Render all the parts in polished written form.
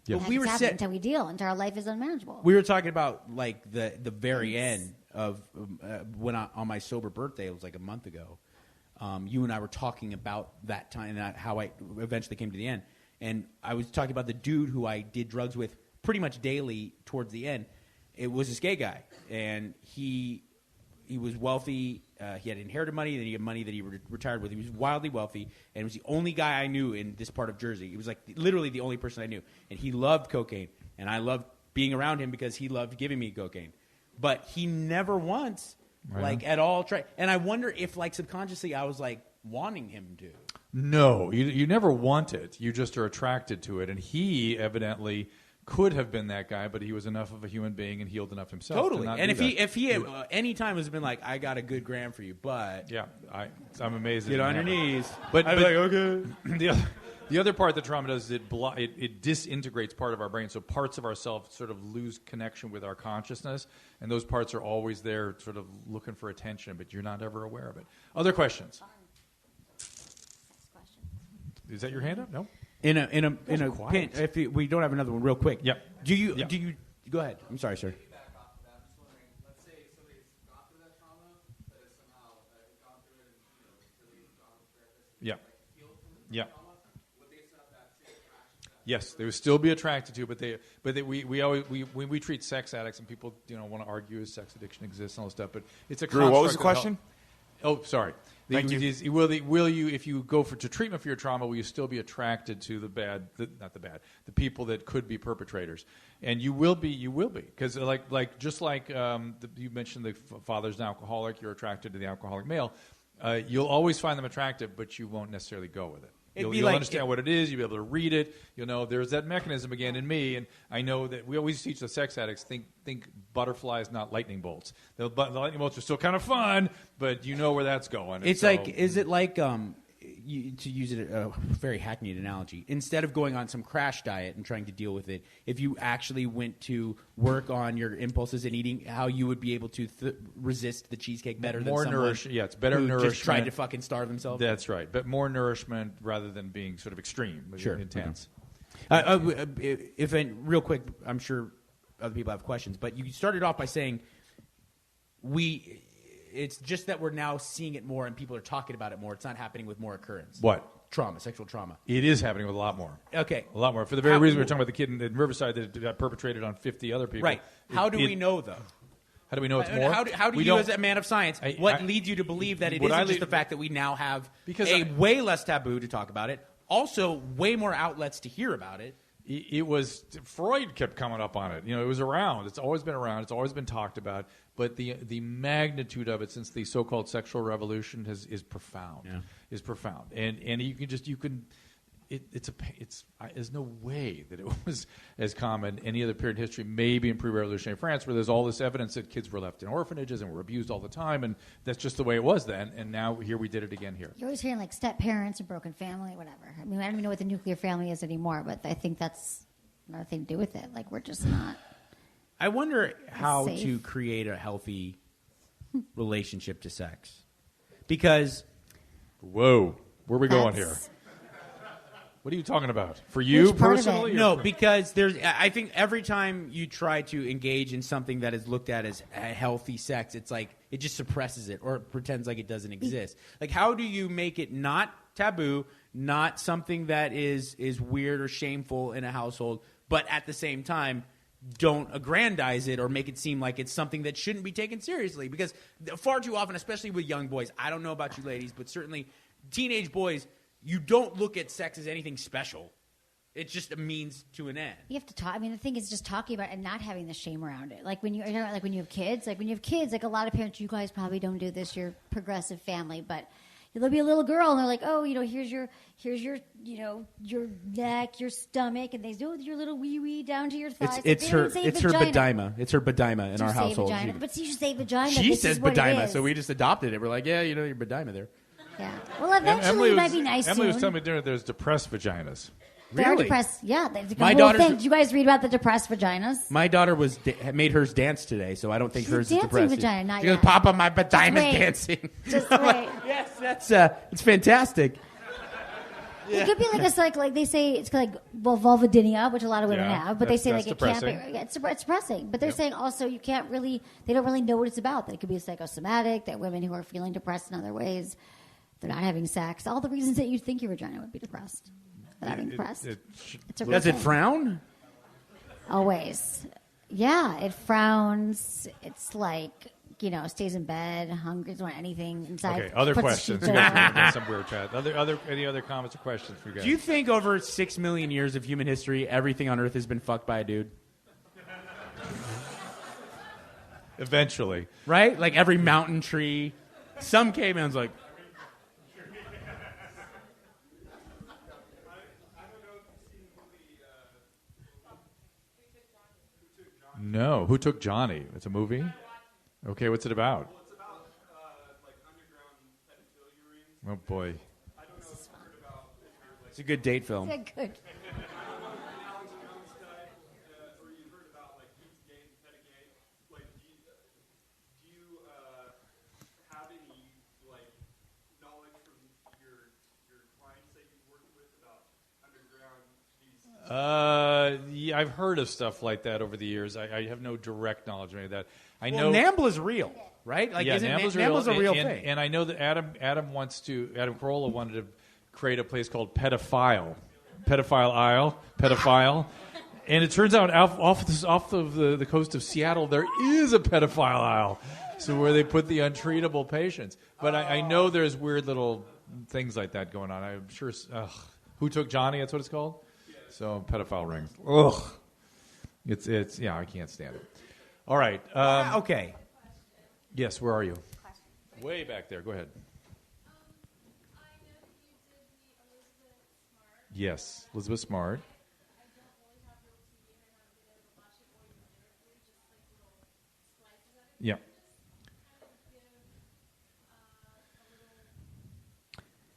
Yeah. But we were until we deal, until our life is unmanageable. We were talking about like the very end of when on my sober birthday, it was like a month ago. You and I were talking about that time and how I eventually came to the end. And I was talking about the dude who I did drugs with pretty much daily towards the end. It was this gay guy, and he was wealthy. He had inherited money, then he had money that he retired with. He was wildly wealthy, and he was the only guy I knew in this part of Jersey. He was like literally the only person I knew, and he loved cocaine, and I loved being around him because he loved giving me cocaine. But he never once, at all tried. And I wonder if, like, subconsciously I was, like, wanting him to. No, you never want it. You just are attracted to it, and he evidently could have been that guy, but he was enough of a human being and healed enough himself. Totally. And if he at any time has been like, I got a good gram for you, but I'm amazed. Get on your knees. But I'd be like, okay. The other part that trauma does is it disintegrates part of our brain, so parts of ourselves sort of lose connection with our consciousness, and those parts are always there, sort of looking for attention, but you're not ever aware of it. Other questions? Is that your hand up? No. In a pin, if we don't have another one, real quick. Yep. Do you go ahead? I'm sorry, sir. Yeah. Yeah. Yes, they would still be attracted to, but we treat sex addicts, and people want to argue as sex addiction exists and all this stuff, but it's a Drew, what was the question? Oh, sorry. Thank you. Will you, if you go to treatment for your trauma, will you still be attracted to the people that could be perpetrators? And you will be, because just like you mentioned, the father's an alcoholic, you're attracted to the alcoholic male. You'll always find them attractive, but you won't necessarily go with it. You'll understand what it is. You'll be able to read it. You'll know there's that mechanism again in me. And I know that we always teach the sex addicts, think butterflies, not lightning bolts. The lightning bolts are still kind of fun, but you know where that's going. Is it like, to use a very hackneyed analogy, instead of going on some crash diet and trying to deal with it, if you actually went to work on your impulses and eating, how you would be able to resist the cheesecake better than someone nourishment. Yeah, it's better nourishment. Just tried to fucking starve themselves. That's right, but more nourishment rather than being sort of extreme, intense. Real quick, I'm sure other people have questions, but you started off by saying it's just that we're now seeing it more and people are talking about it more. It's not happening with more occurrence. What? Trauma, sexual trauma. It is happening with a lot more. Okay. A lot more. For the very reason we were talking about the kid in Riverside that got perpetrated on 50 other people. Right. How do we know, though? How do we know it's more? How do you, as a man of science, what leads you to believe that it isn't just the fact that we now have way less taboo to talk about it, also way more outlets to hear about it? It was Freud kept coming up on it. It was around. It's always been around. It's always been talked about. But the magnitude of it since the so-called sexual revolution is profound. Yeah. Is profound. And there's no way that it was as common any other period in history, maybe in pre-revolutionary France, where there's all this evidence that kids were left in orphanages and were abused all the time, and that's just the way it was then. And now here we did it again here. You're always hearing like step parents or broken family, whatever. I mean, I don't even know what the nuclear family is anymore, but I think that's another thing to do with it. Like, we're just not. I wonder how to create a healthy relationship to sex, because. Whoa, where are we going here? What are you talking about? For you personally? No, because I think every time you try to engage in something that is looked at as a healthy sex, it's like it just suppresses it or pretends like it doesn't exist. Like, how do you make it not taboo, not something that is weird or shameful in a household, but at the same time don't aggrandize it or make it seem like it's something that shouldn't be taken seriously? Because far too often, especially with young boys, I don't know about you ladies, but certainly teenage boys, you don't look at sex as anything special. It's just a means to an end. You have to talk. I mean, the thing is just talking about it and not having the shame around it. Like when you have kids, like a lot of parents, you guys probably don't do this. You're a progressive family, but there'll be a little girl and they're like, oh, here's your, your neck, your stomach, and they do your little wee wee down to your thighs. It's her bedyma. It's her bedyma in our household. But you should say vagina. She says bedyma, so we just adopted it. We're like, yeah, your bedyma there. Yeah. Well, eventually it might be nice. Emily was telling me there's depressed vaginas. They're really? Depressed. Yeah. My daughter. Did you guys read about the depressed vaginas? My daughter made hers dance today, so I don't think hers is depressed. Vagina, not she goes, Papa, my vagina's dancing. Just wait. Yes, it's fantastic. It could be like they say it's like vulvodynia, which a lot of women have, but they say like it depressing. can't be. It's depressing, but they're saying also they don't really know what it's about. That it could be psychosomatic. That women who are feeling depressed in other ways, they're not having sex. All the reasons that you'd think your vagina would be depressed without being depressed. It's a real Does it thing. frown? Always. Yeah, it frowns. It's like, stays in bed, hungry, doesn't want anything inside. Okay, other puts questions. sheets over. Some weird chat. Any other comments or questions for you guys? Do you think over 6 million years of human history, everything on Earth has been fucked by a dude? Eventually. Right? Like every mountain tree. Some caveman's like, No. Who Took Johnny? It's a movie? Okay, what's it about? Well, it's about like underground pedophilia rings. Oh, boy. I don't know if you heard about if you're like it's a good date film. Yeah, good. Alex Jones died, or you heard about like Pete's Gay and Pettigay. Like, do you have any like knowledge from your clients that you've worked with about underground these? Yeah, I've heard of stuff like that over the years. I have no direct knowledge of any of that. I know NAMBLA's real, right? Like, yeah, isn't NAMBLA's a real and, thing. And I know that Adam Carolla wanted to create a place called Pedophile Isle. And it turns out off of the coast of Seattle, there is a pedophile isle, so where they put the untreatable patients. But I know there's weird little things like that going on. I'm sure. Who Took Johnny? That's what it's called. So pedophile rings. Ugh. It's yeah. I can't stand it. All right. Okay. Yes. Where are you? Way back there. Go ahead. Yes, Elizabeth Smart. Yeah.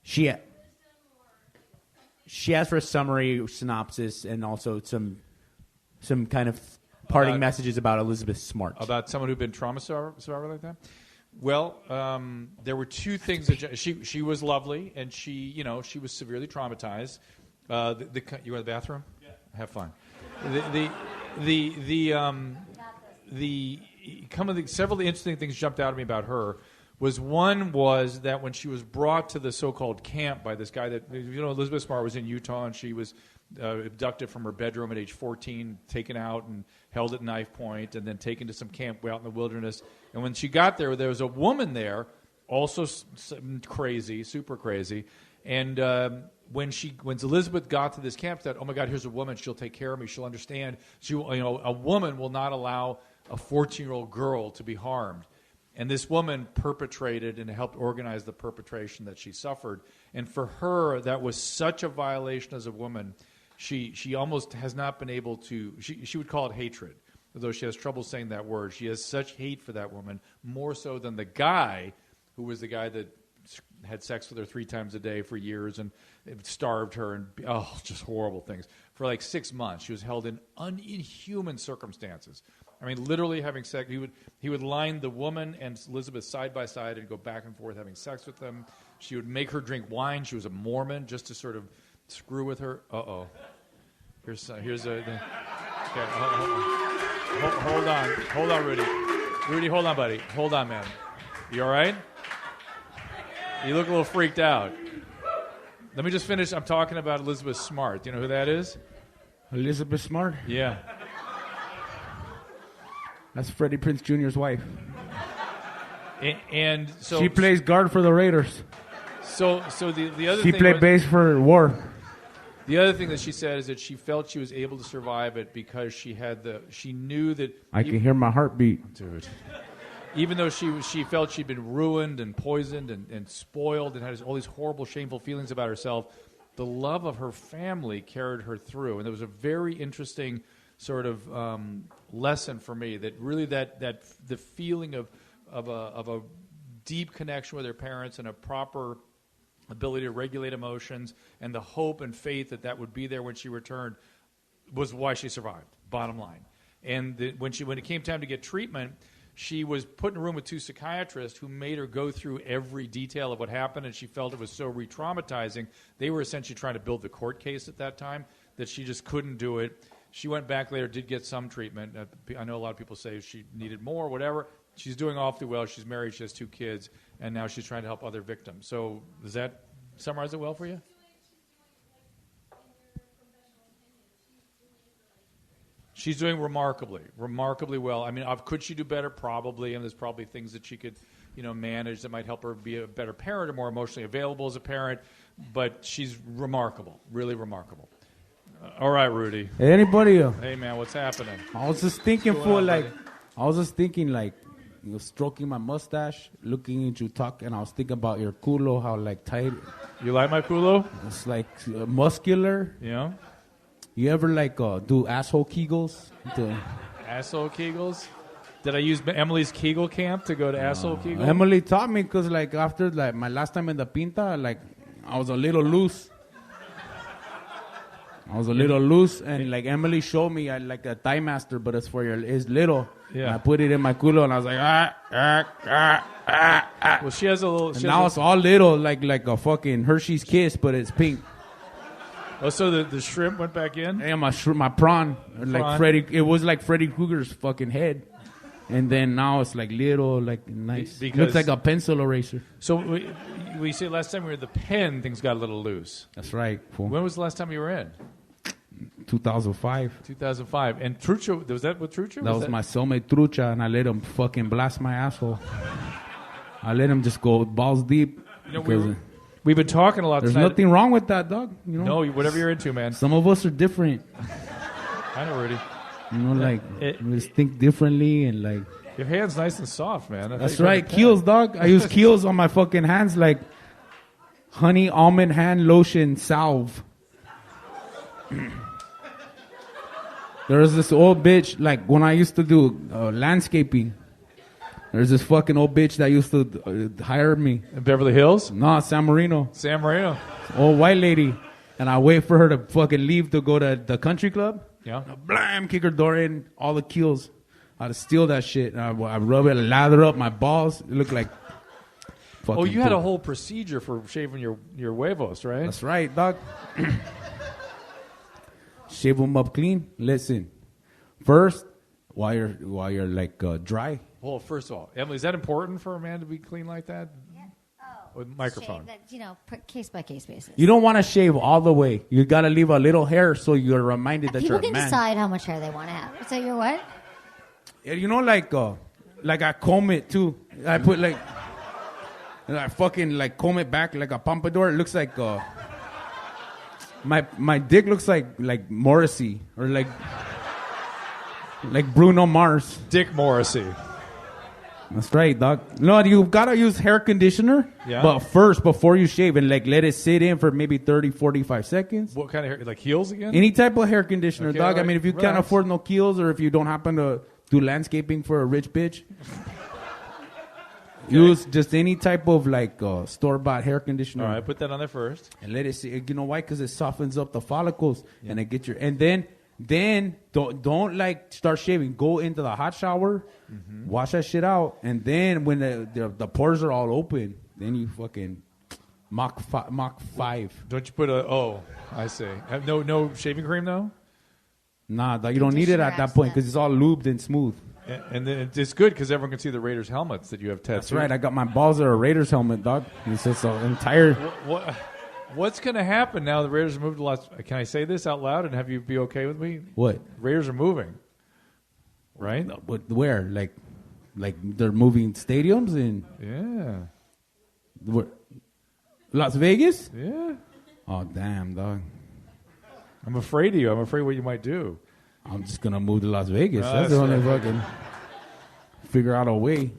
She asked for a summary synopsis and also some kind of parting messages about Elizabeth Smart. About someone who'd been trauma survivor like that? Well, there were two things that she was lovely, and she was severely traumatized. You go to the bathroom? Yeah. Have fun. Several of the interesting things jumped out at me about her. One was that when she was brought to the so-called camp by this guy that, Elizabeth Smart was in Utah, and she was abducted from her bedroom at age 14, taken out and held at knife point, and then taken to some camp out in the wilderness. And when she got there was a woman there, also crazy, super crazy. And when Elizabeth got to this camp, she said, "Oh my God, here's a woman. She'll take care of me. She'll understand. A woman will not allow a 14-year-old girl to be harmed." And this woman perpetrated and helped organize the perpetration that she suffered. And for her, that was such a violation as a woman. She almost has not been able to, she would call it hatred, although she has trouble saying that word. She has such hate for that woman, more so than the guy who was the guy that had sex with her 3 times a day for years and starved her and, just horrible things. For like 6 months, she was held in inhuman circumstances. I mean, literally having sex. He would line the woman and Elizabeth side by side and go back and forth having sex with them. She would make her drink wine. She was a Mormon just to sort of screw with her. Here's a. Okay, hold on, Rudy. Rudy, hold on, buddy. Hold on, man. You all right? You look a little freaked out. Let me just finish. I'm talking about Elizabeth Smart. Do you know who that is? Elizabeth Smart? Yeah. That's Freddie Prinze Jr.'s wife. And so she plays guard for the Raiders. So the other she thing played bass for War. The other thing that she said is that she felt she was able to survive it because she knew that I can hear my heartbeat, dude. Even though she felt she'd been ruined and poisoned and spoiled and had all these horrible, shameful feelings about herself, the love of her family carried her through. And there was a very interesting sort of lesson for me that really that the feeling of a deep connection with her parents and a proper ability to regulate emotions and the hope and faith that would be there when she returned was why she survived, bottom line. And when it came time to get treatment, she was put in a room with 2 psychiatrists who made her go through every detail of what happened, and she felt it was so re-traumatizing. They were essentially trying to build the court case at that time that she just couldn't do it. She went back later, did get some treatment. I know a lot of people say she needed more, whatever. She's doing awfully well. She's married. She has 2 kids, and now she's trying to help other victims. So does that summarize it well for you? She's doing remarkably well. I mean, could she do better? Probably, and there's probably things that she could, manage that might help her be a better parent or more emotionally available as a parent. But she's remarkable, really remarkable. All right, Rudy. Hey, anybody? Hey, man, what's happening? I was just thinking, stroking my mustache, looking at you talk, and I was thinking about your culo, how tight. You like my culo? It's muscular. Yeah. You ever do asshole kegels? Asshole kegels? Did I use Emily's Kegel camp to go to asshole kegel? Emily taught me because after my last time in the Pinta, I was a little loose. And Emily showed me a thigh master, but it's little. Yeah. And I put it in my culo, and I was like, Well, she has a little. And now it's all little, like a fucking Hershey's Kiss, but it's pink. Oh, so the shrimp went back in? Yeah, my prawn. It was like Freddy Krueger's fucking head. And then now it's little, nice. Because looks like a pencil eraser. So we say last time we were at the pen, things got a little loose. That's right. Fool. When was the last time you were in? 2005. 2005. And Trucha, was that with Trucha? That was my cellmate Trucha, and I let him fucking blast my asshole. I let him just go balls deep. We've been talking a lot There's tonight. nothing wrong with that, dog. No, whatever you're into, man. Some of us are different. I know, Rudy. We just think differently and Your hand's nice and soft, man. That's right. Kiehl's, dog. I use Kiehl's on my fucking hands honey almond hand lotion salve. There was this old bitch, when I used to do landscaping. There's this fucking old bitch that used to hire me. In Beverly Hills? No, San Marino. San Marino. Old white lady. And I wait for her to fucking leave to go to the country club. Yeah. Blam, kick her door in, all the Kiehl's. I'd steal that shit. I rub it, lather up my balls. It looked like fucking Oh, you had a whole procedure for shaving your huevos, right? That's right, dog. Shave them up clean. Listen, first, while you're dry. Well, first of all, Emily, is that important for a man to be clean like that? Yeah. Oh, With microphone. Case by case basis. You don't want to shave all the way. You got to leave a little hair so you're reminded that People you're a man. can decide how much hair they want to have. So you're what? I comb it too. I put I fucking comb it back like a pompadour. It looks like my dick looks like Morrissey or like Bruno Mars. Dick Morrissey. That's right, dog. No, you gotta use hair conditioner. Yeah. But first, before you shave, and let it sit in for maybe 30, 45 seconds. What kind of hair? Like heels again? Any type of hair conditioner, Okay, dog. right. I mean, if you can't afford no Kiehl's, or if you don't happen to do landscaping for a rich bitch, use just any type of store-bought hair conditioner. All right, put that on there first. And let it sit. You know why? Because it softens up the follicles, and it gets your. And then don't start shaving. Go into the hot shower, wash that shit out, and then when the pores are all open, then you fucking Mach 5. Don't you put I see. No shaving cream though? Nah, you don't need it at that point because it's all lubed and smooth. And then it's good because everyone can see the Raiders helmets that you have tattooed. That's right. I got my balls are a Raiders helmet, dog. It's just an entire. What's going to happen now the Raiders are moved to Las... Can I say this out loud and have you be okay with me? What? Raiders are moving, right? But where? Like they're moving stadiums and... Yeah. Las Vegas? Yeah. Oh, damn, dog. I'm afraid of you. I'm afraid what you might do. I'm just going to move to Las Vegas. No, that's the only fucking... Figure out a way.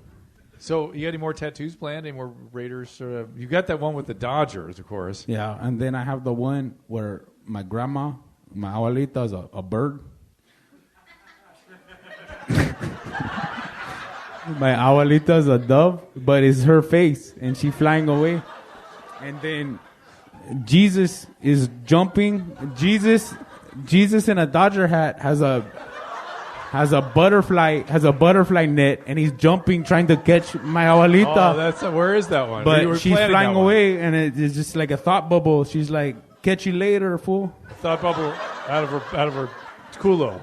So you got any more tattoos planned? Any more Raiders sort of? You got that one with the Dodgers, of course. Yeah, and then I have the one where my grandma, my abuelita, is a bird. My abuelita is a dove, but it's her face, and she's flying away. And then Jesus is jumping. Jesus in a Dodger hat has a has a butterfly net, and he's jumping trying to catch my abuelita. Oh, where is that one? But she's flying away, and it's just like a thought bubble. She's like, "Catch you later, fool." Thought bubble out of her culo.